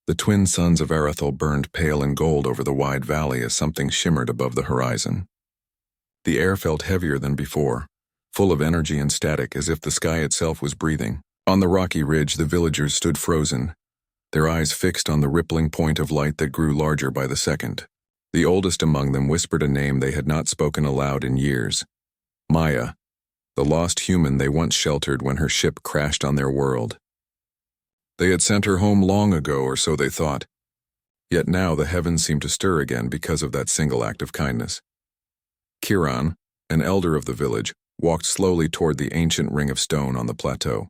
The twin suns of Arethel burned pale and gold over the wide valley as something shimmered above the horizon. The air felt heavier than before, full of energy and static as if the sky itself was breathing. On the rocky ridge, the villagers stood frozen, their eyes fixed on the rippling point of light that grew larger by the second. The oldest among them whispered a name they had not spoken aloud in years. Maya, the lost human they once sheltered when her ship crashed on their world. They had sent her home long ago, or so they thought. Yet now the heavens seemed to stir again because of that single act of kindness. Kiran, an elder of the village, walked slowly toward the ancient ring of stone on the plateau.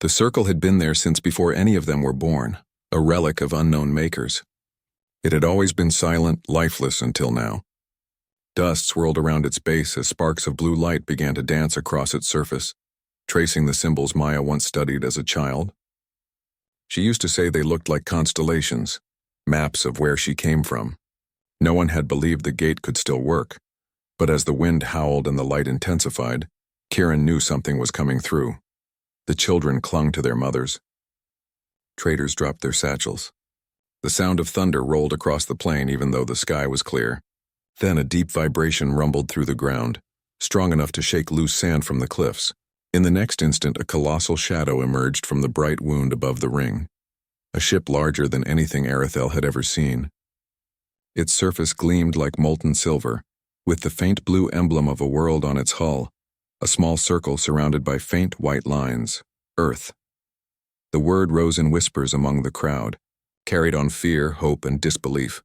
The circle had been there since before any of them were born, a relic of unknown makers. It had always been silent, lifeless until now. Dust swirled around its base as sparks of blue light began to dance across its surface, tracing the symbols Maya once studied as a child. She used to say they looked like constellations, maps of where she came from. No one had believed the gate could still work, but as the wind howled and the light intensified, Kiran knew something was coming through. The children clung to their mothers. Traders dropped their satchels. The sound of thunder rolled across the plain even though the sky was clear. Then a deep vibration rumbled through the ground, strong enough to shake loose sand from the cliffs. In the next instant, a colossal shadow emerged from the bright wound above the ring, a ship larger than anything Arethel had ever seen. Its surface gleamed like molten silver, with the faint blue emblem of a world on its hull, a small circle surrounded by faint white lines, Earth. The word rose in whispers among the crowd, carried on fear, hope, and disbelief.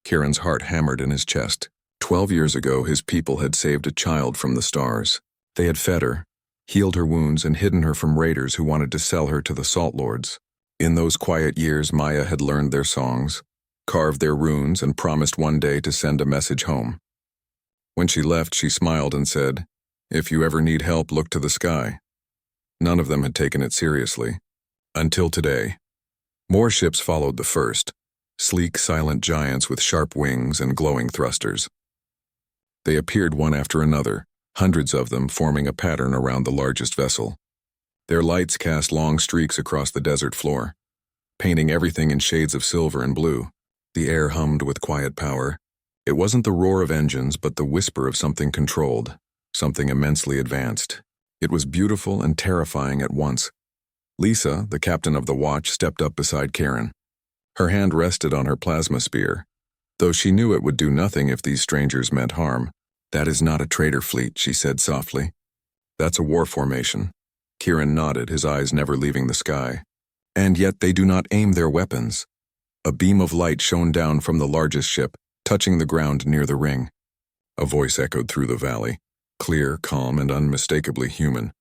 Kiran's heart hammered in his chest. 12 years ago, his people had saved a child from the stars. They had fed her, healed her wounds, and hidden her from raiders who wanted to sell her to the Salt Lords. In those quiet years, Maya had learned their songs, carved their runes, and promised one day to send a message home. When she left, she smiled and said, "If you ever need help, look to the sky." None of them had taken it seriously. Until today. More ships followed the first, sleek, silent giants with sharp wings and glowing thrusters. They appeared one after another, hundreds of them forming a pattern around the largest vessel. Their lights cast long streaks across the desert floor, painting everything in shades of silver and blue. The air hummed with quiet power. It wasn't the roar of engines, but the whisper of something controlled, something immensely advanced. It was beautiful and terrifying at once. Lisa, the captain of the watch, stepped up beside Kiran. Her hand rested on her plasma spear, though she knew it would do nothing if these strangers meant harm. "That is not a trader fleet," she said softly. "That's a war formation." Kiran nodded, his eyes never leaving the sky. "And yet they do not aim their weapons." A beam of light shone down from the largest ship, touching the ground near the ring. A voice echoed through the valley, clear, calm, and unmistakably human.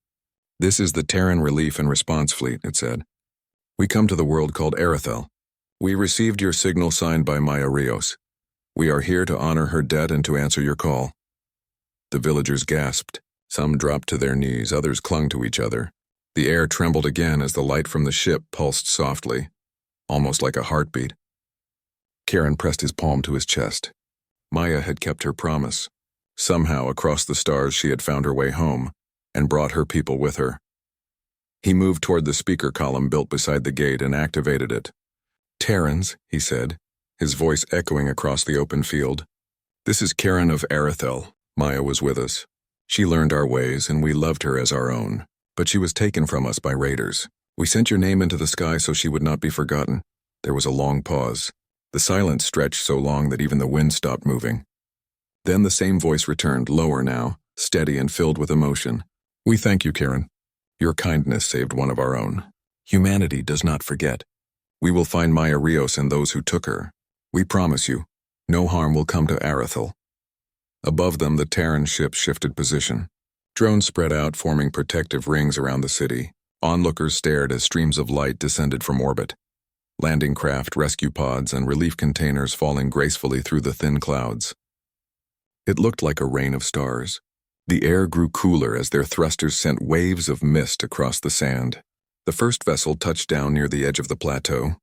"This is the Terran Relief and Response Fleet," it said. "We come to the world called Arethel. We received your signal signed by Maya Rios. We are here to honor her debt and to answer your call." The villagers gasped. Some dropped to their knees, others clung to each other. The air trembled again as the light from the ship pulsed softly, almost like a heartbeat. Kiran pressed his palm to his chest. Maya had kept her promise. Somehow, across the stars, she had found her way home, and brought her people with her. He moved toward the speaker column built beside the gate and activated it. "Terrans," he said, his voice echoing across the open field. "This is Kiran of Arethel. Maya was with us. She learned our ways, and we loved her as our own. But she was taken from us by raiders. We sent your name into the sky so she would not be forgotten." There was a long pause. The silence stretched so long that even the wind stopped moving. Then the same voice returned, lower now, steady and filled with emotion. "We thank you, Kiran. Your kindness saved one of our own. Humanity does not forget. We will find Maya Rios and those who took her. We promise you, no harm will come to Arethel." Above them, the Terran ship shifted position. Drones spread out, forming protective rings around the city. Onlookers stared as streams of light descended from orbit. Landing craft, rescue pods, and relief containers falling gracefully through the thin clouds. It looked like a rain of stars. The air grew cooler as their thrusters sent waves of mist across the sand. The first vessel touched down near the edge of the plateau.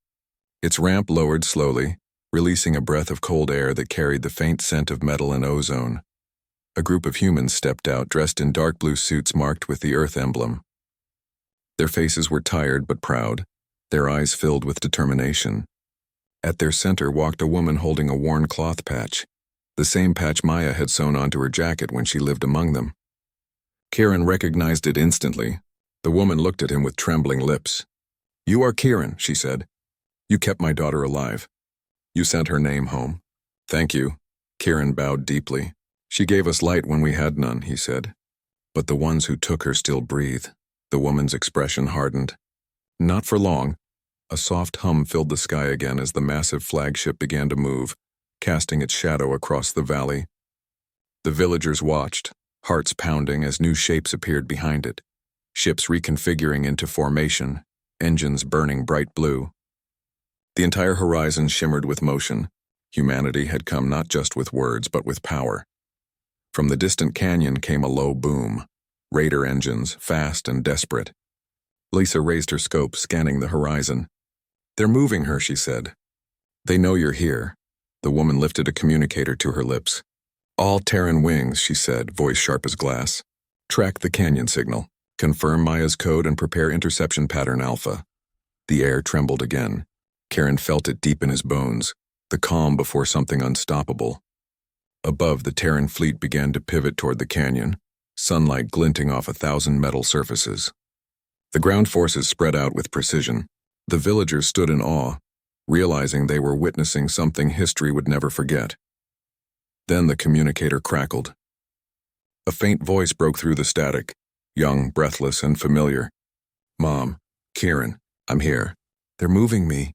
Its ramp lowered slowly, releasing a breath of cold air that carried the faint scent of metal and ozone. A group of humans stepped out, dressed in dark blue suits marked with the Earth emblem. Their faces were tired but proud, their eyes filled with determination. At their center walked a woman holding a worn cloth patch, the same patch Maya had sewn onto her jacket when she lived among them. Kieran recognized it instantly. The woman looked at him with trembling lips. "You are Kieran," she said. "You kept my daughter alive. You sent her name home." "Thank you." Kieran bowed deeply. "She gave us light when we had none," he said. "But the ones who took her still breathe." The woman's expression hardened. Not for long. A soft hum filled the sky again as the massive flagship began to move, casting its shadow across the valley. The villagers watched, hearts pounding as new shapes appeared behind it, ships reconfiguring into formation, engines burning bright blue. The entire horizon shimmered with motion. Humanity had come not just with words but with power. From the distant canyon came a low boom. Raider engines, fast and desperate. Lisa raised her scope, scanning the horizon. "They're moving her," she said. "They know you're here." The woman lifted a communicator to her lips. "All Terran wings," she said, voice sharp as glass. "Track the canyon signal. Confirm Maya's code and prepare interception pattern Alpha." The air trembled again. Kieran felt it deep in his bones, the calm before something unstoppable. Above, the Terran fleet began to pivot toward the canyon, sunlight glinting off 1,000 metal surfaces. The ground forces spread out with precision. The villagers stood in awe, realizing they were witnessing something history would never forget. Then the communicator crackled. A faint voice broke through the static, young, breathless, and familiar. "Mom, Kieran, I'm here. They're moving me."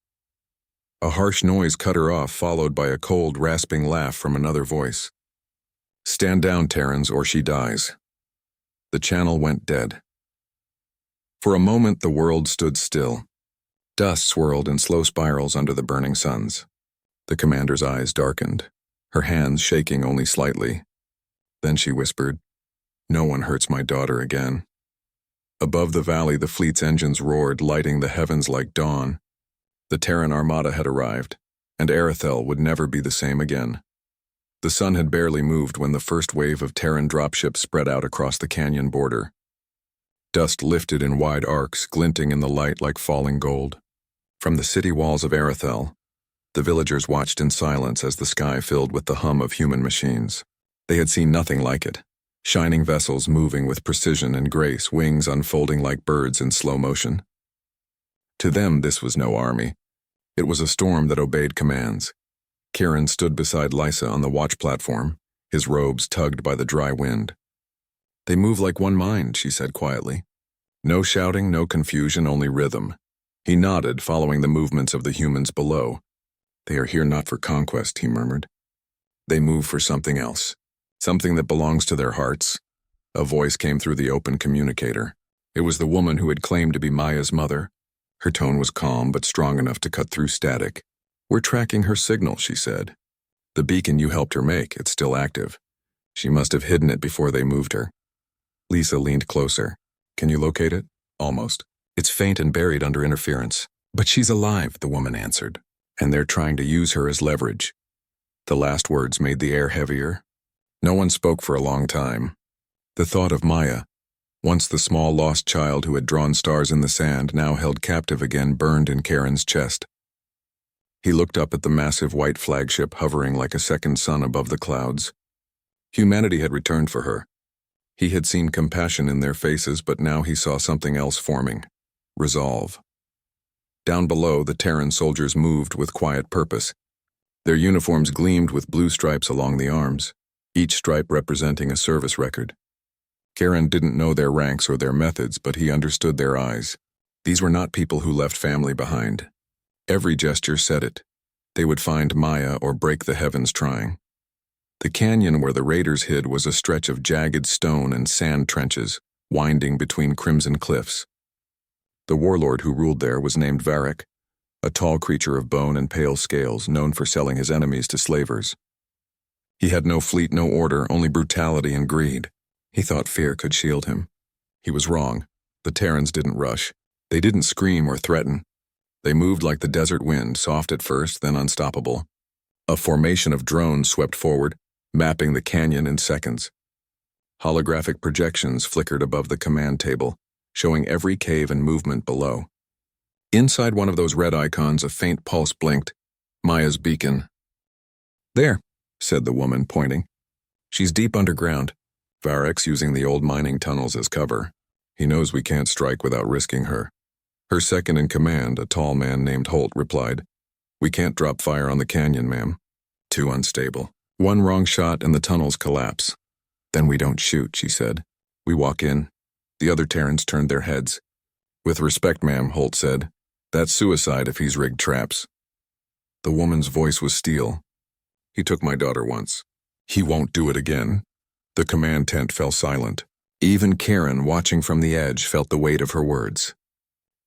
A harsh noise cut her off, followed by a cold, rasping laugh from another voice. "Stand down, Terrans, or she dies." The channel went dead. For a moment, the world stood still. Dust swirled in slow spirals under the burning suns. The commander's eyes darkened, her hands shaking only slightly. Then she whispered, "No one hurts my daughter again." Above the valley, the fleet's engines roared, lighting the heavens like dawn. The Terran Armada had arrived, and Arethel would never be the same again. The sun had barely moved when the first wave of Terran dropships spread out across the canyon border. Dust lifted in wide arcs, glinting in the light like falling gold. From the city walls of Arethel, the villagers watched in silence as the sky filled with the hum of human machines. They had seen nothing like it. Shining vessels moving with precision and grace, wings unfolding like birds in slow motion. To them, this was no army. It was a storm that obeyed commands. Kieran stood beside Lisa on the watch platform, his robes tugged by the dry wind. "They move like one mind," she said quietly. No shouting, no confusion, only rhythm. He nodded, following the movements of the humans below. "They are here not for conquest," he murmured. "They move for something else. Something that belongs to their hearts." A voice came through the open communicator. It was the woman who had claimed to be Maya's mother. Her tone was calm but strong enough to cut through static. "We're tracking her signal," she said. "The beacon you helped her make, it's still active. She must have hidden it before they moved her." Lisa leaned closer. "Can you locate it?" "Almost. It's faint and buried under interference." "But she's alive," the woman answered. "And they're trying to use her as leverage." The last words made the air heavier. No one spoke for a long time. The thought of Maya, once the small lost child who had drawn stars in the sand, now held captive again, burned in Kieran's chest. He looked up at the massive white flagship hovering like a second sun above the clouds. Humanity had returned for her. He had seen compassion in their faces, but now he saw something else forming. Resolve. Down below, the Terran soldiers moved with quiet purpose. Their uniforms gleamed with blue stripes along the arms, each stripe representing a service record. Kieran didn't know their ranks or their methods, but he understood their eyes. These were not people who left family behind. Every gesture said it. They would find Maya or break the heavens trying. The canyon where the raiders hid was a stretch of jagged stone and sand trenches, winding between crimson cliffs. The warlord who ruled there was named Varric, a tall creature of bone and pale scales, known for selling his enemies to slavers. He had no fleet, no order, only brutality and greed. He thought fear could shield him. He was wrong. The Terrans didn't rush. They didn't scream or threaten. They moved like the desert wind, soft at first, then unstoppable. A formation of drones swept forward, mapping the canyon in seconds. Holographic projections flickered above the command table, showing every cave and movement below. Inside one of those red icons, a faint pulse blinked. Maya's beacon. There, said the woman, pointing. She's deep underground. Varek's using the old mining tunnels as cover. He knows we can't strike without risking her. Her second in command, a tall man named Holt, replied, We can't drop fire on the canyon, ma'am. Too unstable. One wrong shot and the tunnels collapse. Then we don't shoot, she said. We walk in. The other Terrans turned their heads. With respect, ma'am, Holt said. That's suicide if he's rigged traps. The woman's voice was steel. He took my daughter once. He won't do it again. The command tent fell silent. Even Karen, watching from the edge, felt the weight of her words.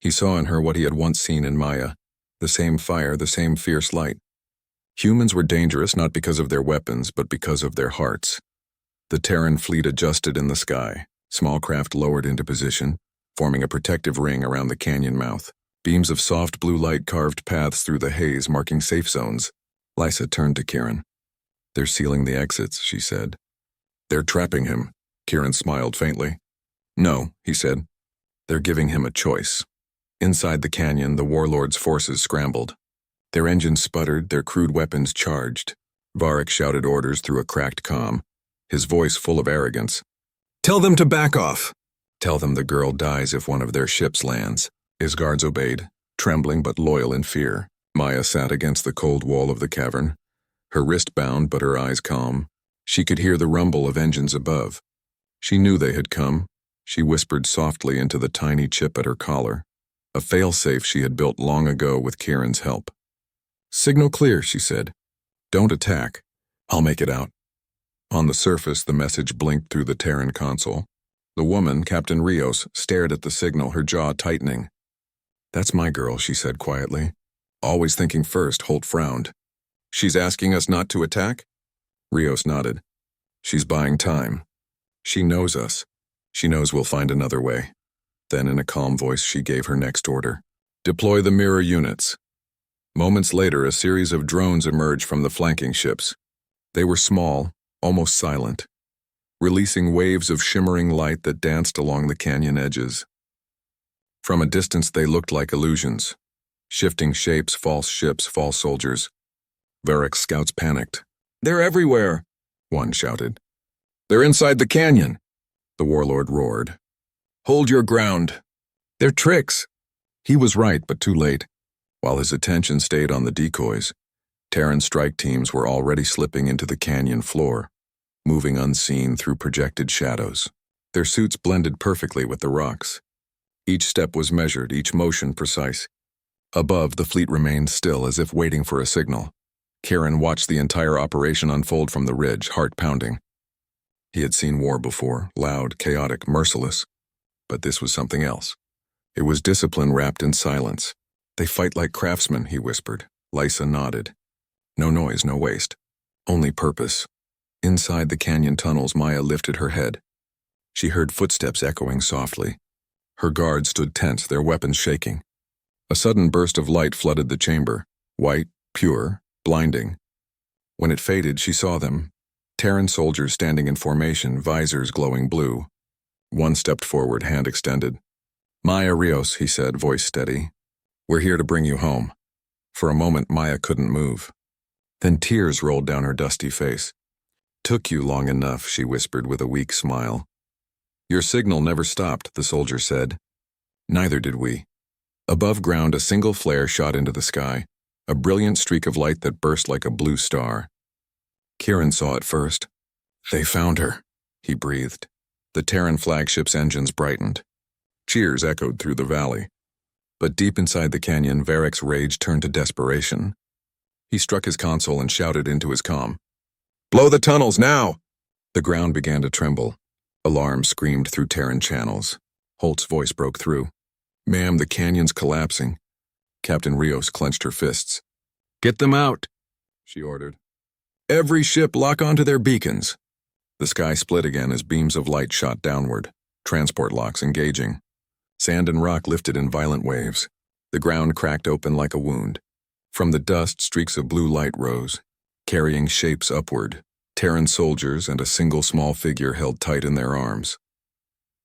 He saw in her what he had once seen in Maya, the same fire, the same fierce light. Humans were dangerous not because of their weapons, but because of their hearts. The Terran fleet adjusted in the sky, small craft lowered into position, forming a protective ring around the canyon mouth. Beams of soft blue light carved paths through the haze, marking safe zones. Lysa turned to Karen. They're sealing the exits, she said. They're trapping him. Karen smiled faintly. No, he said. They're giving him a choice. Inside the canyon, the warlords' forces scrambled. Their engines sputtered, their crude weapons charged. Varek shouted orders through a cracked comm, his voice full of arrogance. Tell them to back off. Tell them the girl dies if one of their ships lands. His guards obeyed, trembling but loyal in fear. Maya sat against the cold wall of the cavern, her wrist bound but her eyes calm. She could hear the rumble of engines above. She knew they had come. She whispered softly into the tiny chip at her collar, a fail-safe she had built long ago with Karen's help. Signal clear, she said. Don't attack. I'll make it out. On the surface, the message blinked through the Terran console. The woman, Captain Rios, stared at the signal, her jaw tightening. That's my girl, she said quietly. Always thinking first, Holt frowned. She's asking us not to attack? Rios nodded. She's buying time. She knows us. She knows we'll find another way. Then in a calm voice she gave her next order. Deploy the mirror units. Moments later, a series of drones emerged from the flanking ships. They were small, almost silent, releasing waves of shimmering light that danced along the canyon edges. From a distance they looked like illusions. Shifting shapes, false ships, false soldiers. Varek's scouts panicked. They're everywhere, one shouted. They're inside the canyon, the warlord roared. Hold your ground. They're tricks. He was right, but too late. While his attention stayed on the decoys, Terran strike teams were already slipping into the canyon floor, moving unseen through projected shadows. Their suits blended perfectly with the rocks. Each step was measured, each motion precise. Above, the fleet remained still, as if waiting for a signal. Karen watched the entire operation unfold from the ridge, heart pounding. He had seen war before, loud, chaotic, merciless. But this was something else. It was discipline wrapped in silence. They fight like craftsmen, he whispered. Lysa nodded. No noise, no waste. Only purpose. Inside the canyon tunnels, Maya lifted her head. She heard footsteps echoing softly. Her guards stood tense, their weapons shaking. A sudden burst of light flooded the chamber, white, pure, blinding. When it faded, she saw them. Terran soldiers standing in formation, visors glowing blue. One stepped forward, hand extended. Maya Rios, he said, voice steady. We're here to bring you home. For a moment, Maya couldn't move. Then tears rolled down her dusty face. Took you long enough, she whispered with a weak smile. Your signal never stopped, the soldier said. Neither did we. Above ground, a single flare shot into the sky, a brilliant streak of light that burst like a blue star. Kieran saw it first. They found her, he breathed. The Terran flagship's engines brightened. Cheers echoed through the valley. But deep inside the canyon, Varek's rage turned to desperation. He struck his console and shouted into his comm. Blow the tunnels, now! The ground began to tremble. Alarm screamed through Terran channels. Holt's voice broke through. Ma'am, the canyon's collapsing. Captain Rios clenched her fists. Get them out, she ordered. Every ship lock onto their beacons. The sky split again as beams of light shot downward, transport locks engaging. Sand and rock lifted in violent waves. The ground cracked open like a wound. From the dust, streaks of blue light rose, carrying shapes upward, Terran soldiers and a single small figure held tight in their arms.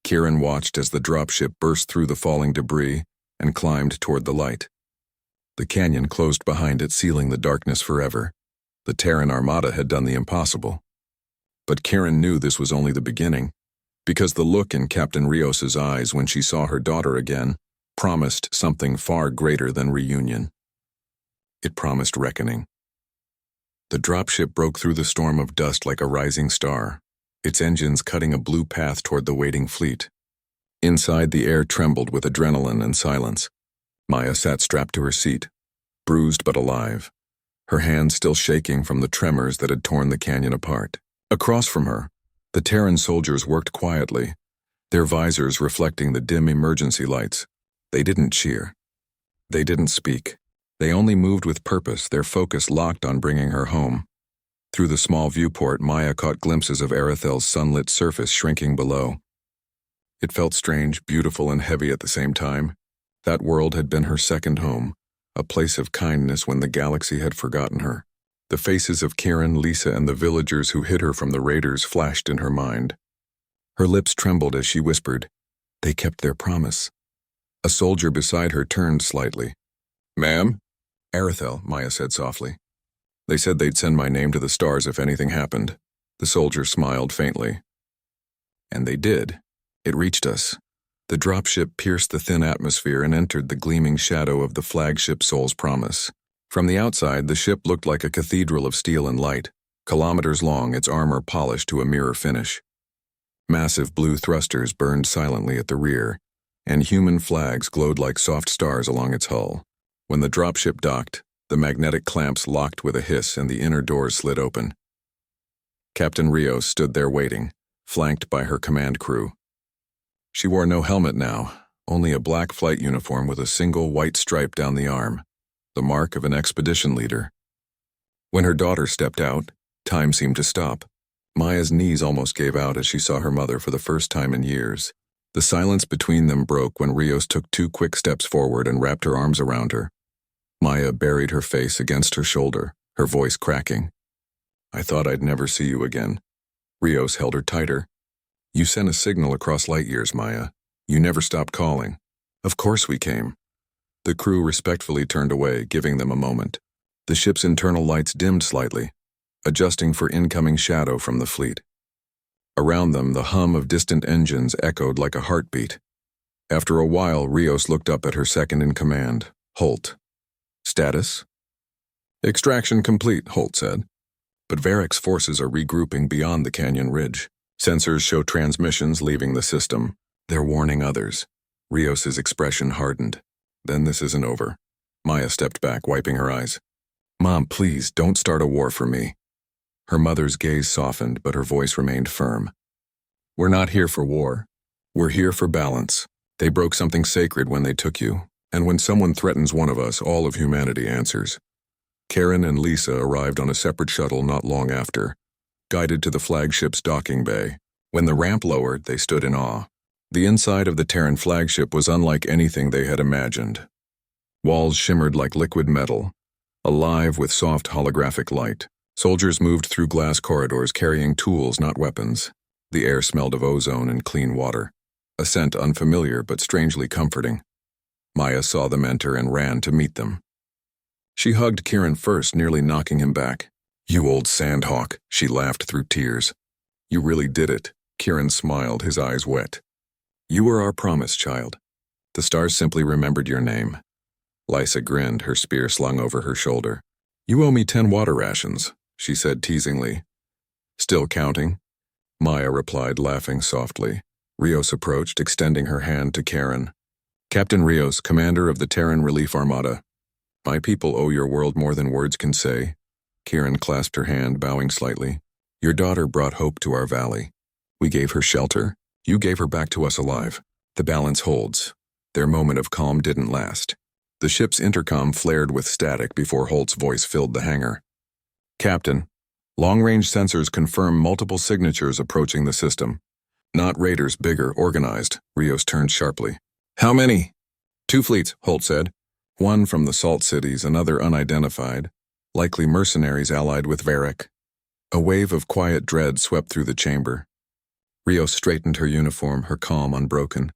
Kieran watched as the dropship burst through the falling debris and climbed toward the light. The canyon closed behind it, sealing the darkness forever. The Terran Armada had done the impossible. But Karen knew this was only the beginning, because the look in Captain Rios's eyes when she saw her daughter again promised something far greater than reunion. It promised reckoning. The dropship broke through the storm of dust like a rising star, its engines cutting a blue path toward the waiting fleet. Inside, the air trembled with adrenaline and silence. Maya sat strapped to her seat, bruised but alive, her hands still shaking from the tremors that had torn the canyon apart. Across from her, the Terran soldiers worked quietly, their visors reflecting the dim emergency lights. They didn't cheer. They didn't speak. They only moved with purpose, their focus locked on bringing her home. Through the small viewport, Maya caught glimpses of Arathel's sunlit surface shrinking below. It felt strange, beautiful, and heavy at the same time. That world had been her second home, a place of kindness when the galaxy had forgotten her. The faces of Kieran, Lisa, and the villagers who hid her from the raiders flashed in her mind. Her lips trembled as she whispered, "They kept their promise." A soldier beside her turned slightly. "Ma'am?" "Arathel," Maya said softly. "They said they'd send my name to the stars if anything happened." The soldier smiled faintly. "And they did. It reached us." The dropship pierced the thin atmosphere and entered the gleaming shadow of the flagship Soul's Promise. From the outside, the ship looked like a cathedral of steel and light, kilometers long, its armor polished to a mirror finish. Massive blue thrusters burned silently at the rear, and human flags glowed like soft stars along its hull. When the dropship docked, the magnetic clamps locked with a hiss and the inner doors slid open. Captain Rios stood there waiting, flanked by her command crew. She wore no helmet now, only a black flight uniform with a single white stripe down the arm, the mark of an expedition leader. When her daughter stepped out, time seemed to stop. Maya's knees almost gave out as she saw her mother for the first time in years. The silence between them broke when Rios took 2 quick steps forward and wrapped her arms around her. Maya buried her face against her shoulder, her voice cracking. "I thought I'd never see you again." Rios held her tighter. "You sent a signal across light years, Maya. You never stopped calling." "Of course we came." The crew respectfully turned away, giving them a moment. The ship's internal lights dimmed slightly, adjusting for incoming shadow from the fleet. Around them, the hum of distant engines echoed like a heartbeat. After a while, Rios looked up at her second-in-command, Holt. "Status?" "Extraction complete," Holt said. "But Varric's forces are regrouping beyond the canyon ridge. Sensors show transmissions leaving the system. They're warning others." Rios's expression hardened. "Then this isn't over." Maya stepped back, wiping her eyes. "Mom, please, don't start a war for me." Her mother's gaze softened, but her voice remained firm. "We're not here for war. We're here for balance. They broke something sacred when they took you, and when someone threatens one of us, all of humanity answers." Karen and Lisa arrived on a separate shuttle not long after, guided to the flagship's docking bay. When the ramp lowered, they stood in awe. The inside of the Terran flagship was unlike anything they had imagined. Walls shimmered like liquid metal, alive with soft holographic light. Soldiers moved through glass corridors carrying tools, not weapons. The air smelled of ozone and clean water, a scent unfamiliar but strangely comforting. Maya saw them enter and ran to meet them. She hugged Kieran first, nearly knocking him back. "You old sandhawk," she laughed through tears. "You really did it." Kieran smiled, his eyes wet. "You were our promise, child. The stars simply remembered your name." Lisa grinned, her spear slung over her shoulder. "You owe me 10 water rations," she said teasingly. "Still counting?" Maya replied, laughing softly. Rios approached, extending her hand to Karen. "Captain Rios, commander of the Terran Relief Armada. My people owe your world more than words can say." Kieran clasped her hand, bowing slightly. "Your daughter brought hope to our valley. We gave her shelter. You gave her back to us alive. The balance holds." Their moment of calm didn't last. The ship's intercom flared with static before Holt's voice filled the hangar. "Captain, long-range sensors confirm multiple signatures approaching the system. Not raiders, bigger, organized." Rios turned sharply. "How many?" "2 fleets, Holt said. One from the Salt Cities, another unidentified. Likely mercenaries allied with Varric." A wave of quiet dread swept through the chamber. Rios straightened her uniform, her calm unbroken.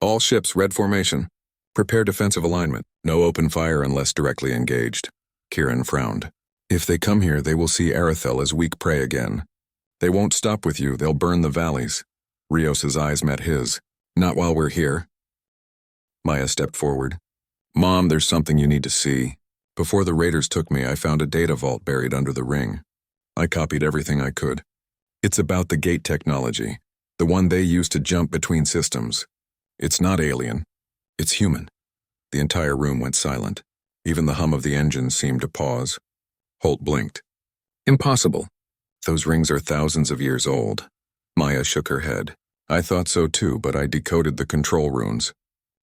"All ships, red formation. Prepare defensive alignment. No open fire unless directly engaged. Kieran frowned. If they come here, they will see Arethel as weak prey again. They won't stop with you, they'll burn the valleys. Rios's eyes met his. Not while we're here. Maya stepped forward. Mom, there's something you need to see. Before the raiders took me, I found a data vault buried under the ring. I copied everything I could. It's about the gate technology, the one they use to jump between systems. It's not alien. It's human. The entire room went silent. Even the hum of the engine seemed to pause. Holt blinked. Impossible. Those rings are thousands of years old. Maya shook her head. I thought so too, but I decoded the control runes.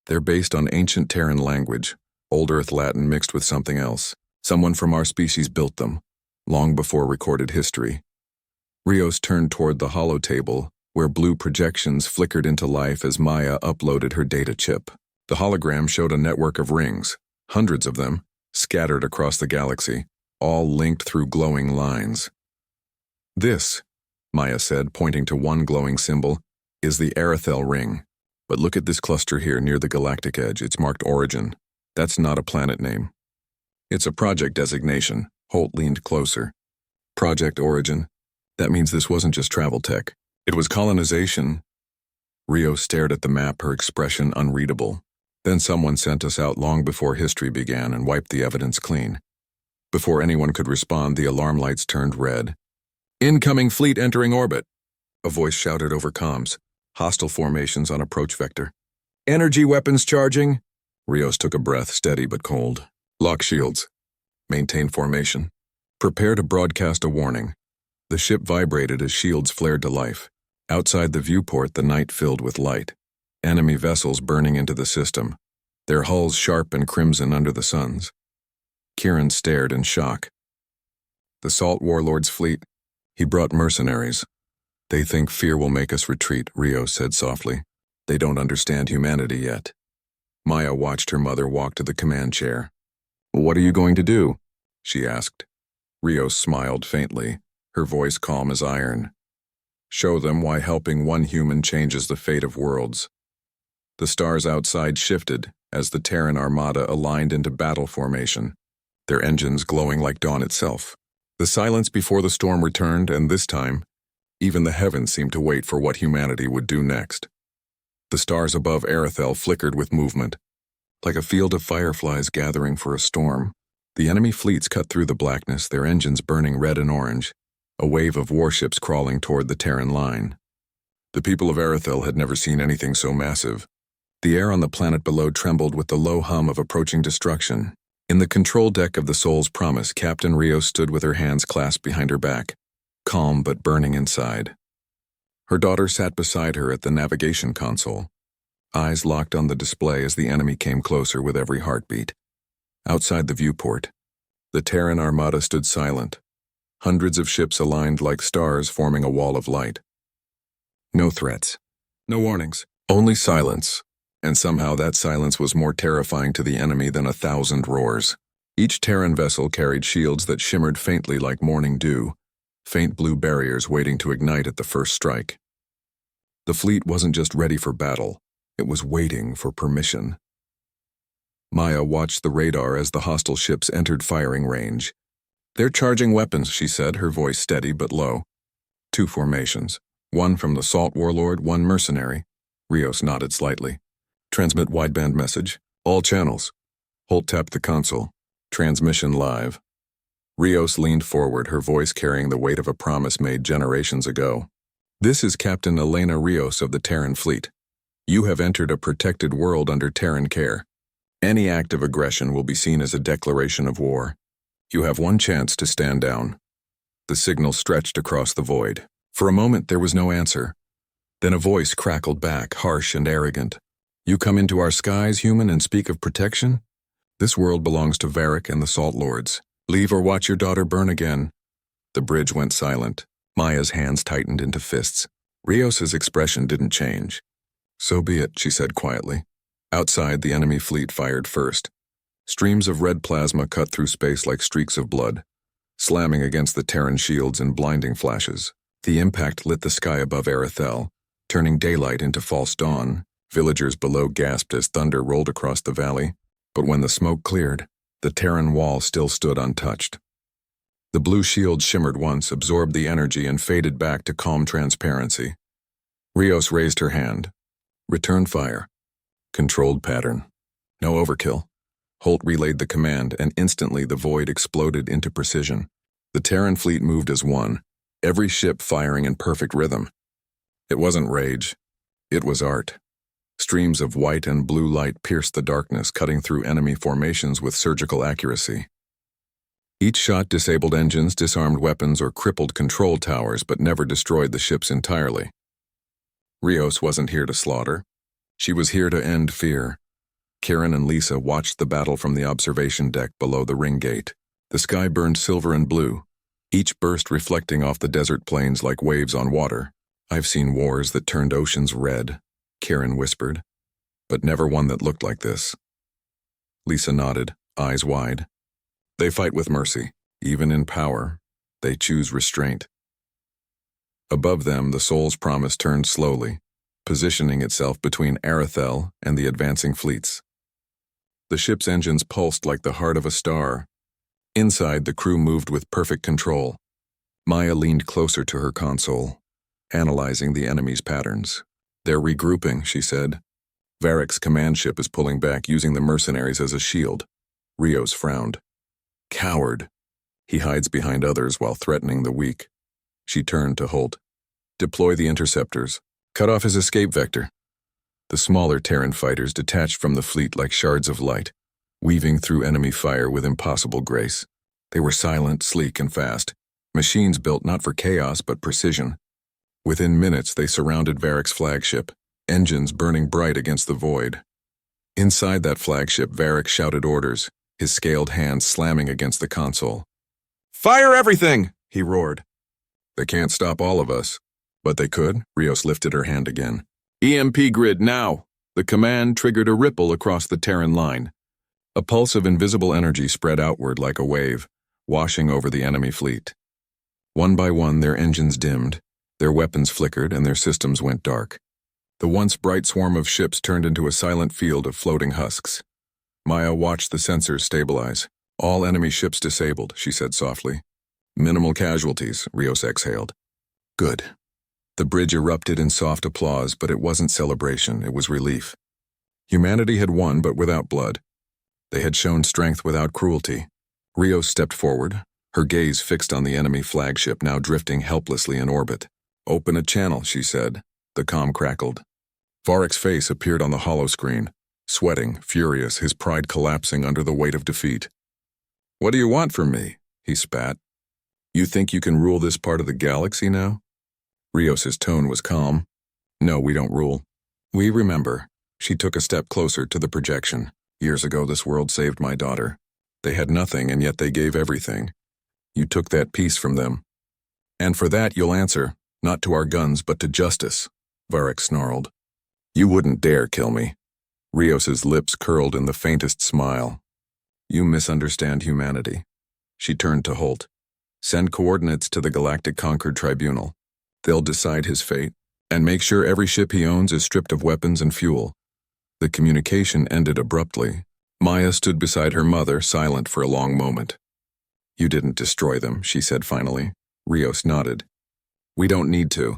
They're based on ancient Terran language, Old Earth Latin mixed with something else. Someone from our species built them, long before recorded history. Rios turned toward the holotable, where blue projections flickered into life as Maya uploaded her data chip. The hologram showed a network of rings, hundreds of them, scattered across the galaxy, all linked through glowing lines. This, Maya said, pointing to one glowing symbol, is the Arethel ring. But look at this cluster here near the galactic edge. It's marked Origin. That's not a planet name. It's a project designation. Holt leaned closer. Project Origin? That means this wasn't just travel tech. It was colonization. Rio stared at the map, her expression unreadable. Then someone sent us out long before history began and wiped the evidence clean. Before anyone could respond, the alarm lights turned red. Incoming fleet entering orbit, a voice shouted over comms. Hostile formations on approach vector. Energy weapons charging. Rios took a breath, steady but cold. Lock shields. Maintain formation. Prepare to broadcast a warning. The ship vibrated as shields flared to life. Outside the viewport, the night filled with light. Enemy vessels burning into the system, their hulls sharp and crimson under the suns. Kieran stared in shock. The Salt Warlord's fleet? He brought mercenaries. They think fear will make us retreat, Rios said softly. They don't understand humanity yet. Maya watched her mother walk to the command chair. What are you going to do? She asked. Rios smiled faintly, her voice calm as iron. Show them why helping one human changes the fate of worlds. The stars outside shifted as the Terran Armada aligned into battle formation, their engines glowing like dawn itself. The silence before the storm returned, and this time, even the heavens seemed to wait for what humanity would do next. The stars above Arethel flickered with movement. Like a field of fireflies gathering for a storm, the enemy fleets cut through the blackness, their engines burning red and orange, a wave of warships crawling toward the Terran line. The people of Arethel had never seen anything so massive. The air on the planet below trembled with the low hum of approaching destruction. In the control deck of the Soul's Promise, Captain Rios stood with her hands clasped behind her back, calm but burning inside. Her daughter sat beside her at the navigation console, eyes locked on the display as the enemy came closer with every heartbeat. Outside the viewport, the Terran Armada stood silent, hundreds of ships aligned like stars forming a wall of light. No threats, no warnings, only silence, and somehow that silence was more terrifying to the enemy than 1,000 roars. Each Terran vessel carried shields that shimmered faintly like morning dew, faint blue barriers waiting to ignite at the first strike. The fleet wasn't just ready for battle, it was waiting for permission. Maya watched the radar as the hostile ships entered firing range. They're charging weapons, she said, her voice steady but low. 2 formations, one from the Salt Warlord, one mercenary. Rios nodded slightly. Transmit wideband message. All channels. Holt tapped the console. Transmission live. Rios leaned forward, her voice carrying the weight of a promise made generations ago. This is Captain Elena Rios of the Terran fleet. You have entered a protected world under Terran care. Any act of aggression will be seen as a declaration of war. You have one chance to stand down. The signal stretched across the void. For a moment there was no answer. Then a voice crackled back, harsh and arrogant. You come into our skies, human, and speak of protection? This world belongs to Varric and the Salt Lords. Leave or watch your daughter burn again. The bridge went silent. Maya's hands tightened into fists. Rios's expression didn't change. So be it, she said quietly. Outside, the enemy fleet fired first. Streams of red plasma cut through space like streaks of blood, slamming against the Terran shields in blinding flashes. The impact lit the sky above Arethel, turning daylight into false dawn. Villagers below gasped as thunder rolled across the valley, but when the smoke cleared, the Terran wall still stood untouched. The blue shield shimmered once, absorbed the energy, and faded back to calm transparency. Rios raised her hand. Return fire. Controlled pattern. No overkill. Holt relayed the command, and instantly the void exploded into precision. The Terran fleet moved as one, every ship firing in perfect rhythm. It wasn't rage. It was art. Streams of white and blue light pierced the darkness, cutting through enemy formations with surgical accuracy. Each shot disabled engines, disarmed weapons, or crippled control towers, but never destroyed the ships entirely. Rios wasn't here to slaughter. She was here to end fear. Karen and Lisa watched the battle from the observation deck below the ring gate. The sky burned silver and blue, each burst reflecting off the desert plains like waves on water. I've seen wars that turned oceans red, Karen whispered, but never one that looked like this. Lisa nodded, eyes wide. They fight with mercy. Even in power, they choose restraint. Above them, the Soul's Promise turned slowly, positioning itself between Arathel and the advancing fleets. The ship's engines pulsed like the heart of a star. Inside, the crew moved with perfect control. Maya leaned closer to her console, analyzing the enemy's patterns. They're regrouping, she said. Varick's command ship is pulling back, using the mercenaries as a shield. Rios frowned. Coward. He hides behind others while threatening the weak. She turned to Holt. Deploy the interceptors. Cut off his escape vector. The smaller Terran fighters detached from the fleet like shards of light, weaving through enemy fire with impossible grace. They were silent, sleek, and fast. Machines built not for chaos but precision. Within minutes, they surrounded Varick's flagship, engines burning bright against the void. Inside that flagship, Varick shouted orders, his scaled hands slamming against the console. Fire everything! He roared. They can't stop all of us. But they could. Rios lifted her hand again. EMP grid now! The command triggered a ripple across the Terran line. A pulse of invisible energy spread outward like a wave, washing over the enemy fleet. One by one, their engines dimmed, their weapons flickered, and their systems went dark. The once bright swarm of ships turned into a silent field of floating husks. Maya watched the sensors stabilize. All enemy ships disabled, she said softly. Minimal casualties, Rios exhaled. Good. The bridge erupted in soft applause, but it wasn't celebration, it was relief. Humanity had won, but without blood. They had shown strength without cruelty. Rios stepped forward, her gaze fixed on the enemy flagship now drifting helplessly in orbit. Open a channel, she said. The comm crackled. Varick's face appeared on the hollow screen, sweating, furious, his pride collapsing under the weight of defeat. What do you want from me? He spat. You think you can rule this part of the galaxy now? Rios's tone was calm. No, we don't rule. We remember. She took a step closer to the projection. Years ago, this world saved my daughter. They had nothing, and yet they gave everything. You took that piece from them. And for that, you'll answer, not to our guns, but to justice, Varick snarled. You wouldn't dare kill me. Rios's lips curled in the faintest smile. You misunderstand humanity. She turned to Holt. Send coordinates to the Galactic Concord Tribunal. They'll decide his fate, and make sure every ship he owns is stripped of weapons and fuel. The communication ended abruptly. Maya stood beside her mother, silent for a long moment. You didn't destroy them, she said finally. Rios nodded. We don't need to.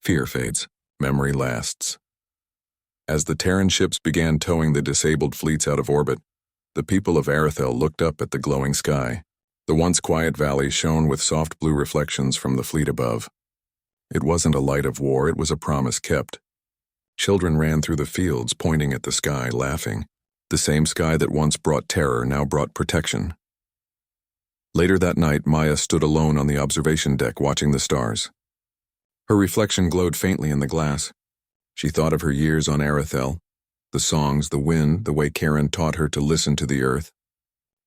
Fear fades. Memory lasts. As the Terran ships began towing the disabled fleets out of orbit, the people of Arathel looked up at the glowing sky. The once quiet valley shone with soft blue reflections from the fleet above. It wasn't a light of war, it was a promise kept. Children ran through the fields, pointing at the sky, laughing. The same sky that once brought terror now brought protection. Later that night, Maya stood alone on the observation deck watching the stars. Her reflection glowed faintly in the glass. She thought of her years on Arathel, the songs, the wind, the way Karen taught her to listen to the earth.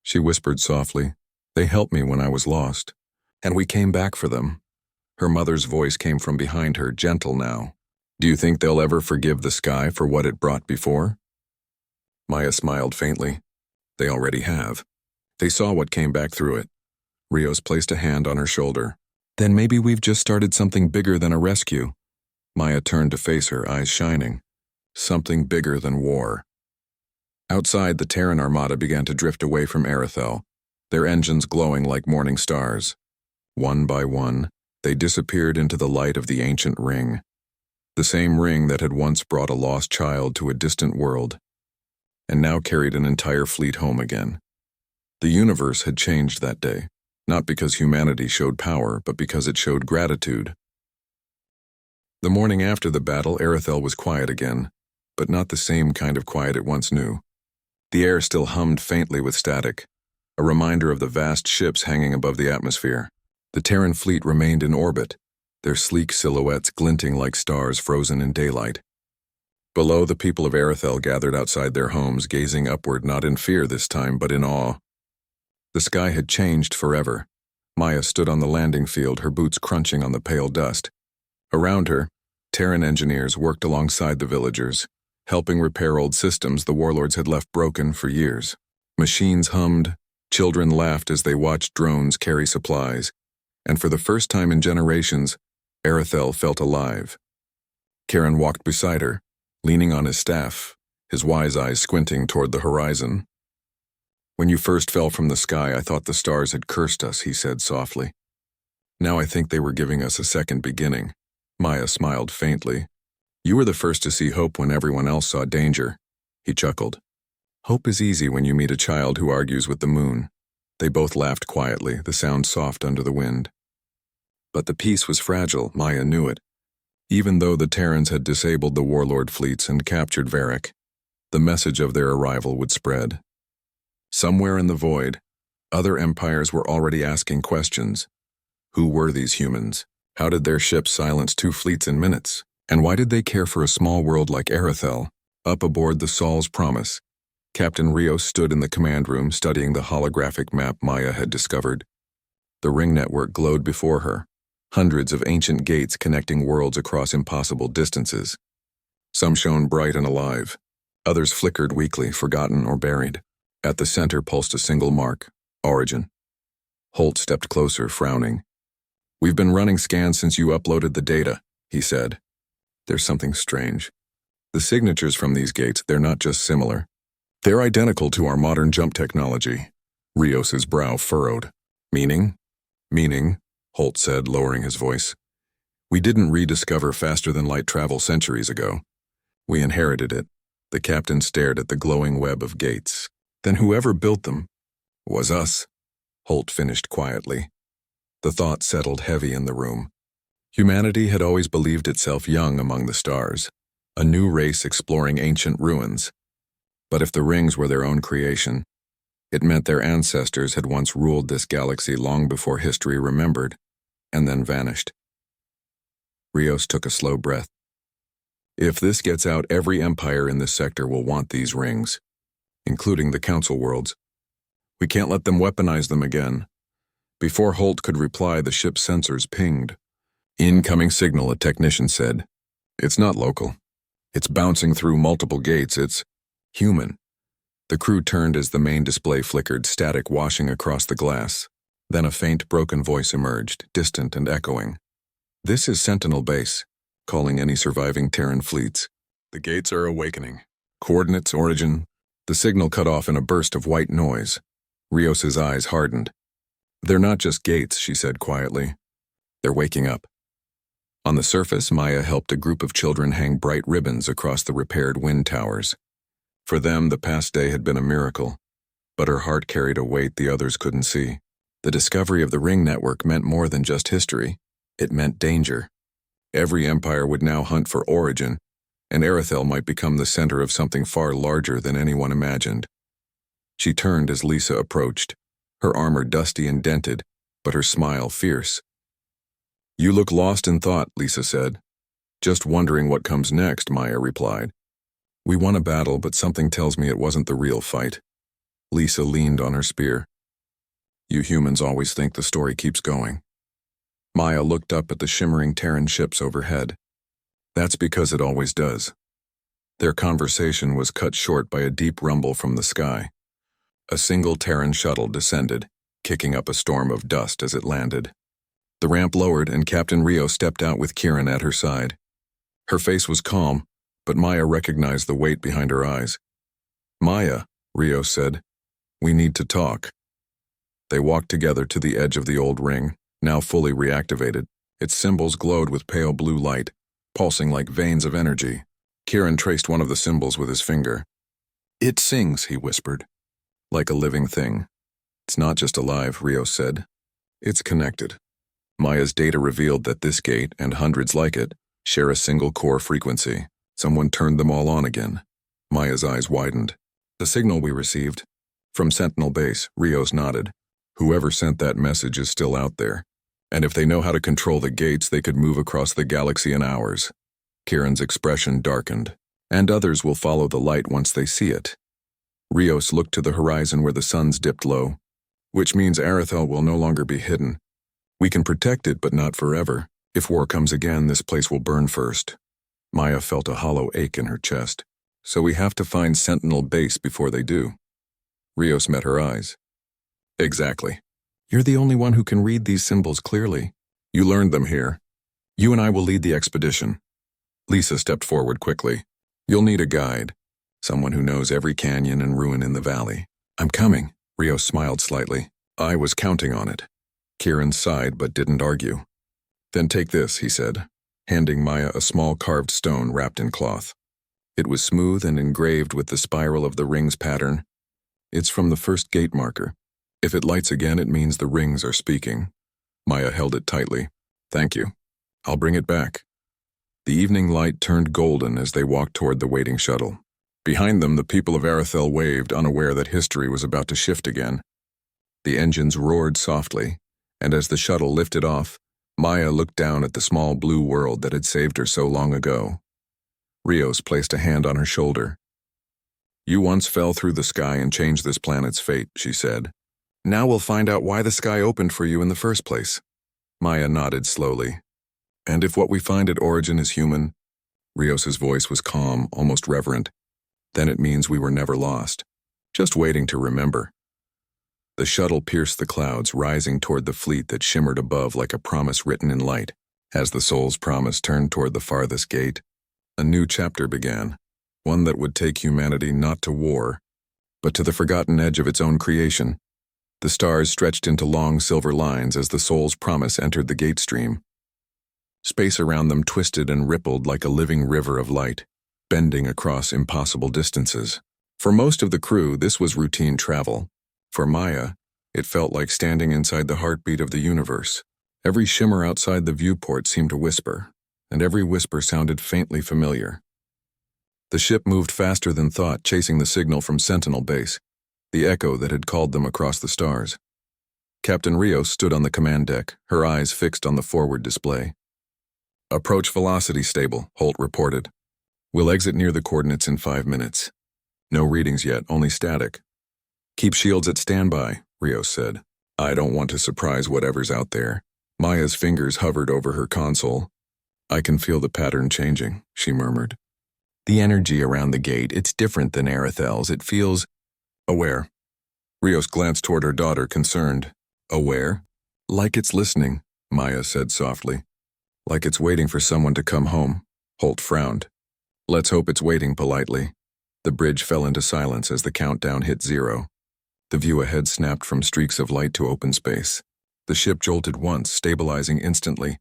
She whispered softly, They helped me when I was lost, and we came back for them. Her mother's voice came from behind her, gentle now. Do you think they'll ever forgive the sky for what it brought before? Maya smiled faintly. They already have. They saw what came back through it. Rios placed a hand on her shoulder. Then maybe we've just started something bigger than a rescue. Maya turned to face her, eyes shining. Something bigger than war. Outside, the Terran Armada began to drift away from Arethel, their engines glowing like morning stars. One by one, they disappeared into the light of the ancient ring, the same ring that had once brought a lost child to a distant world, and now carried an entire fleet home again. The universe had changed that day, not because humanity showed power, but because it showed gratitude. The morning after the battle, Arethel was quiet again, but not the same kind of quiet it once knew. The air still hummed faintly with static, a reminder of the vast ships hanging above the atmosphere. The Terran fleet remained in orbit, their sleek silhouettes glinting like stars frozen in daylight. Below, the people of Arethel gathered outside their homes, gazing upward not in fear this time, but in awe. The sky had changed forever. Maya stood on the landing field, her boots crunching on the pale dust. Around her, Terran engineers worked alongside the villagers, helping repair old systems the warlords had left broken for years. Machines hummed, children laughed as they watched drones carry supplies, and for the first time in generations, Arethel felt alive. Karen walked beside her, leaning on his staff, his wise eyes squinting toward the horizon. "When you first fell from the sky, I thought the stars had cursed us," he said softly. "Now I think they were giving us a second beginning." Maya smiled faintly. "You were the first to see hope when everyone else saw danger." He chuckled. "Hope is easy when you meet a child who argues with the moon." They both laughed quietly, the sound soft under the wind. But the peace was fragile, Maya knew it. Even though the Terrans had disabled the warlord fleets and captured Varric, the message of their arrival would spread. Somewhere in the void, other empires were already asking questions. Who were these humans? How did their ships silence 2 fleets in minutes? And why did they care for a small world like Arethel? Up aboard the Sol's Promise, Captain Rios stood in the command room studying the holographic map Maya had discovered. The ring network glowed before her, hundreds of ancient gates connecting worlds across impossible distances. Some shone bright and alive, others flickered weakly, forgotten or buried. At the center pulsed a single mark, Origin. Holt stepped closer, frowning. "We've been running scans since you uploaded the data," he said. "There's something strange. The signatures from these gates, they're not just similar. They're identical to our modern jump technology." Rios's brow furrowed. "Meaning?" "Meaning," Holt said, lowering his voice. "We didn't rediscover faster-than-light travel centuries ago. We inherited it." The captain stared at the glowing web of gates. "Then whoever built them was us," Holt finished quietly. The thought settled heavy in the room. Humanity had always believed itself young among the stars, a new race exploring ancient ruins. But if the rings were their own creation, it meant their ancestors had once ruled this galaxy long before history remembered, and then vanished. Rios took a slow breath. "If this gets out, every empire in this sector will want these rings, including the Council worlds. We can't let them weaponize them again." Before Holt could reply, the ship's sensors pinged. "Incoming signal," a technician said. "It's not local. It's bouncing through multiple gates. It's human." The crew turned as the main display flickered, static washing across the glass. Then a faint, broken voice emerged, distant and echoing. "This is Sentinel Base, calling any surviving Terran fleets. The gates are awakening. Coordinates, origin." The signal cut off in a burst of white noise. Rios's eyes hardened. "They're not just gates," she said quietly. "They're waking up." On the surface, Maya helped a group of children hang bright ribbons across the repaired wind towers. For them, the past day had been a miracle, but her heart carried a weight the others couldn't see. The discovery of the ring network meant more than just history. It meant danger. Every empire would now hunt for origin, and Arethel might become the center of something far larger than anyone imagined. She turned as Lisa approached, her armor dusty and dented, but her smile fierce. "You look lost in thought," Lisa said. "Just wondering what comes next," Maya replied. "We won a battle, but something tells me it wasn't the real fight." Lisa leaned on her spear. "You humans always think the story keeps going." Maya looked up at the shimmering Terran ships overhead. "That's because it always does." Their conversation was cut short by a deep rumble from the sky. A single Terran shuttle descended, kicking up a storm of dust as it landed. The ramp lowered and Captain Rio stepped out with Kieran at her side. Her face was calm, but Maya recognized the weight behind her eyes. "Maya," Rios said, "we need to talk." They walked together to the edge of the old ring, now fully reactivated. Its symbols glowed with pale blue light, pulsing like veins of energy. Kieran traced one of the symbols with his finger. "It sings," he whispered, "like a living thing." "It's not just alive," Rios said. "It's connected." Maya's data revealed that this gate, and hundreds like it, share a single core frequency. Someone turned them all on again. Maya's eyes widened. "The signal we received." "From Sentinel Base," Rios nodded. "Whoever sent that message is still out there. And if they know how to control the gates, they could move across the galaxy in hours." Kieran's expression darkened. "And others will follow the light once they see it." Rios looked to the horizon where the suns dipped low. "Which means Arethel will no longer be hidden. We can protect it, but not forever. If war comes again, this place will burn first." Maya felt a hollow ache in her chest. "So we have to find Sentinel Base before they do." Rios met her eyes. "Exactly. You're the only one who can read these symbols clearly. You learned them here. You and I will lead the expedition." Lisa stepped forward quickly. "You'll need a guide. Someone who knows every canyon and ruin in the valley." "I'm coming." Rios smiled slightly. "I was counting on it." Kieran sighed but didn't argue. "Then take this," he said, handing Maya a small carved stone wrapped in cloth. It was smooth and engraved with the spiral of the ring's pattern. "It's from the first gate marker. If it lights again, it means the rings are speaking." Maya held it tightly. "Thank you. I'll bring it back." The evening light turned golden as they walked toward the waiting shuttle. Behind them, the people of Arethel waved, unaware that history was about to shift again. The engines roared softly, and as the shuttle lifted off, Maya looked down at the small blue world that had saved her so long ago. Rios placed a hand on her shoulder. "You once fell through the sky and changed this planet's fate," she said. "Now we'll find out why the sky opened for you in the first place." Maya nodded slowly. "And if what we find at origin is human," Rios's voice was calm, almost reverent, "then it means we were never lost, just waiting to remember." The shuttle pierced the clouds, rising toward the fleet that shimmered above like a promise written in light. As the soul's promise turned toward the farthest gate, a new chapter began, one that would take humanity not to war, but to the forgotten edge of its own creation. The stars stretched into long silver lines as the soul's promise entered the gate stream. Space around them twisted and rippled like a living river of light, bending across impossible distances. For most of the crew, this was routine travel. For Maya, it felt like standing inside the heartbeat of the universe. Every shimmer outside the viewport seemed to whisper, and every whisper sounded faintly familiar. The ship moved faster than thought, chasing the signal from Sentinel Base, the echo that had called them across the stars. Captain Rios stood on the command deck, her eyes fixed on the forward display. "Approach velocity stable," Holt reported. "We'll exit near the coordinates in 5 minutes. No readings yet, only static." "Keep shields at standby," Rios said. "I don't want to surprise whatever's out there." Maya's fingers hovered over her console. "I can feel the pattern changing," she murmured. "The energy around the gate, it's different than Arethel's. It feels aware." Rios glanced toward her daughter, concerned. "Aware?" "Like it's listening," Maya said softly. "Like it's waiting for someone to come home." Holt frowned. "Let's hope it's waiting politely." The bridge fell into silence as the countdown hit 0. The view ahead snapped from streaks of light to open space. The ship jolted once, stabilizing instantly.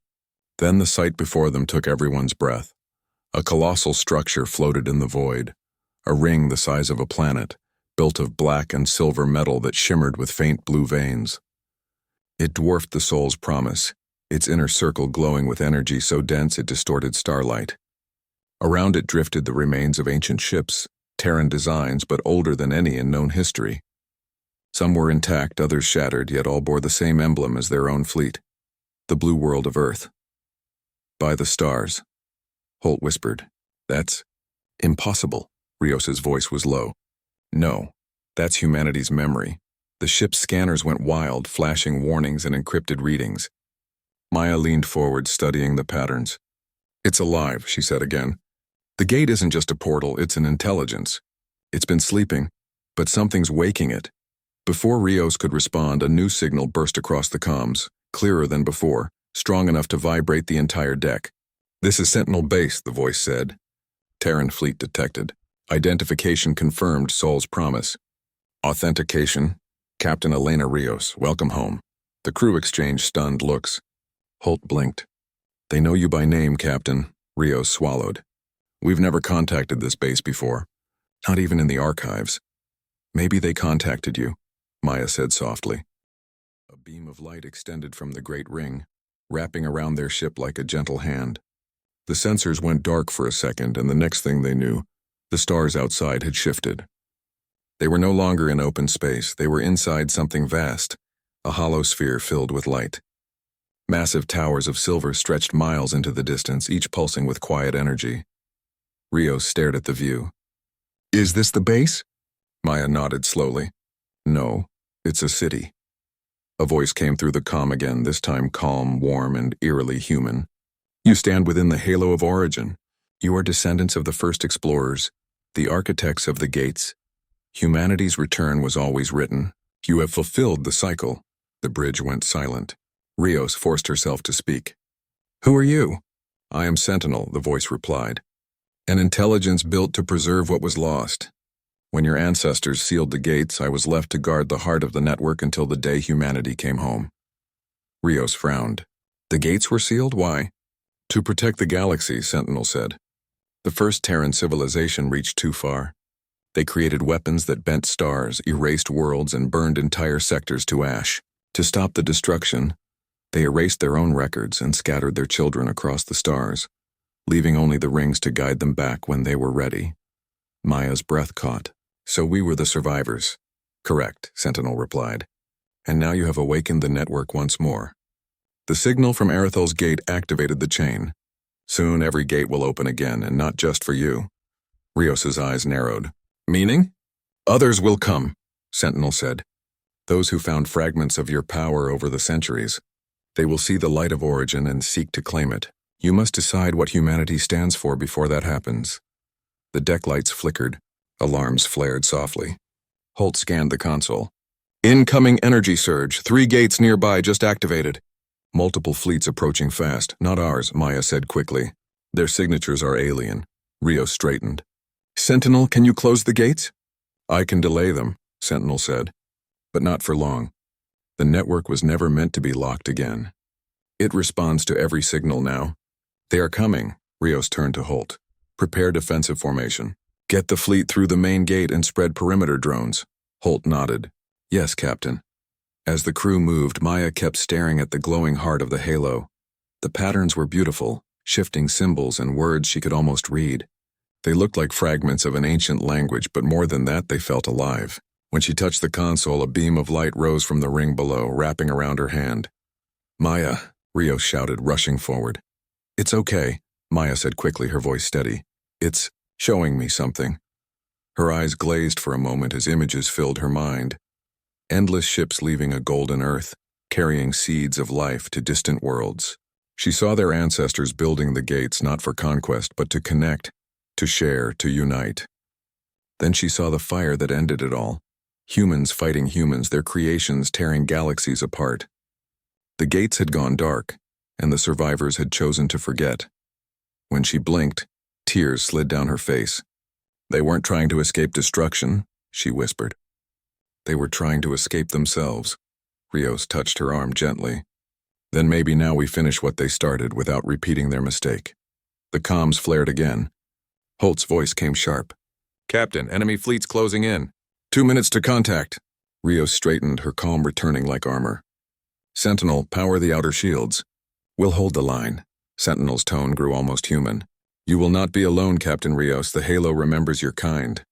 Then the sight before them took everyone's breath. A colossal structure floated in the void, a ring the size of a planet, built of black and silver metal that shimmered with faint blue veins. It dwarfed the soul's promise, its inner circle glowing with energy so dense it distorted starlight. Around it drifted the remains of ancient ships, Terran designs but older than any in known history. Some were intact, others shattered, yet all bore the same emblem as their own fleet, the blue world of Earth. "By the stars," Holt whispered. "That's impossible." Rios's voice was low. "No, that's humanity's memory." The ship's scanners went wild, flashing warnings and encrypted readings. Maya leaned forward, studying the patterns. "It's alive," she said again. "The gate isn't just a portal, it's an intelligence. It's been sleeping, but something's waking it." Before Rios could respond, a new signal burst across the comms, clearer than before, strong enough to vibrate the entire deck. "This is Sentinel Base," the voice said. Terran fleet detected. Identification confirmed, Sol's promise. Authentication. Captain Elena Rios, welcome home. The crew exchanged stunned looks. Holt blinked. They know you by name, Captain. Rios swallowed. We've never contacted this base before. Not even in the archives. Maybe they contacted you, Maya said softly. A beam of light extended from the great ring, wrapping around their ship like a gentle hand. The sensors went dark for a second, and the next thing they knew, the stars outside had shifted. They were no longer in open space. They were inside something vast, a hollow sphere filled with light. Massive towers of silver stretched miles into the distance, each pulsing with quiet energy. Rios stared at the view. Is this the base? Maya nodded slowly. No, it's a city. A voice came through the comm again, this time calm, warm, and eerily human. You stand within the halo of origin. You are descendants of the first explorers, the architects of the gates. Humanity's return was always written. You have fulfilled the cycle. The bridge went silent. Rios forced herself to speak. Who are you? I am Sentinel, the voice replied. An intelligence built to preserve what was lost. When your ancestors sealed the gates, I was left to guard the heart of the network until the day humanity came home. Rios frowned. The gates were sealed? Why? To protect the galaxy, Sentinel said. The first Terran civilization reached too far. They created weapons that bent stars, erased worlds, and burned entire sectors to ash. To stop the destruction, they erased their own records and scattered their children across the stars, leaving only the rings to guide them back when they were ready. Maya's breath caught. So we were the survivors. Correct, Sentinel replied. And now you have awakened the network once more. The signal from Arethel's gate activated the chain. Soon every gate will open again, and not just for you. Rios's eyes narrowed. Meaning? Others will come, Sentinel said. Those who found fragments of your power over the centuries. They will see the light of origin and seek to claim it. You must decide what humanity stands for before that happens. The deck lights flickered. Alarms flared softly. Holt scanned the console. Incoming energy surge. 3 gates nearby just activated. Multiple fleets approaching fast. Not ours, Maya said quickly. Their signatures are alien. Rios straightened. Sentinel, can you close the gates? I can delay them, Sentinel said. But not for long. The network was never meant to be locked again. It responds to every signal now. They are coming. Rios turned to Holt. Prepare defensive formation. Get the fleet through the main gate and spread perimeter drones. Holt nodded. Yes, Captain. As the crew moved, Maya kept staring at the glowing heart of the halo. The patterns were beautiful, shifting symbols and words she could almost read. They looked like fragments of an ancient language, but more than that, they felt alive. When she touched the console, a beam of light rose from the ring below, wrapping around her hand. Maya, Rios shouted, rushing forward. It's okay, Maya said quickly, her voice steady. It's showing me something. Her eyes glazed for a moment as images filled her mind. Endless ships leaving a golden earth, carrying seeds of life to distant worlds. She saw their ancestors building the gates not for conquest, but to connect, to share, to unite. Then she saw the fire that ended it all. Humans fighting humans, their creations tearing galaxies apart. The gates had gone dark, and the survivors had chosen to forget. When she blinked, tears slid down her face. They weren't trying to escape destruction, she whispered. They were trying to escape themselves. Rios touched her arm gently. Then maybe now we finish what they started without repeating their mistake. The comms flared again. Holt's voice came sharp. Captain, enemy fleet's closing in. 2 minutes to contact. Rios straightened, her calm returning like armor. Sentinel, power the outer shields. We'll hold the line. Sentinel's tone grew almost human. You will not be alone, Captain Rios. The halo remembers your kind.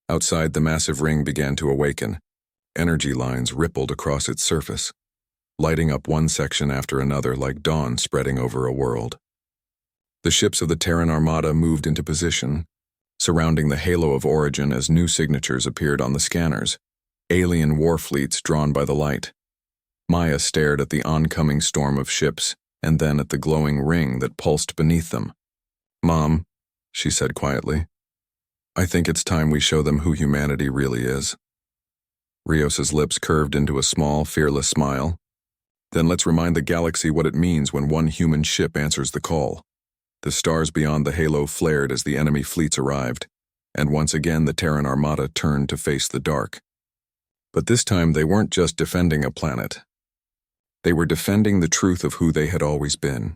Outside, the massive ring began to awaken. Energy lines rippled across its surface, lighting up one section after another like dawn spreading over a world. The ships of the Terran Armada moved into position, surrounding the halo of origin as new signatures appeared on the scanners, alien war fleets drawn by the light. Maya stared at the oncoming storm of ships, and then at the glowing ring that pulsed beneath them. Mom, she said quietly, I think it's time we show them who humanity really is. Rios's lips curved into a small, fearless smile. Then let's remind the galaxy what it means when one human ship answers the call. The stars beyond the halo flared as the enemy fleets arrived, and once again the Terran Armada turned to face the dark. But this time they weren't just defending a planet. They were defending the truth of who they had always been.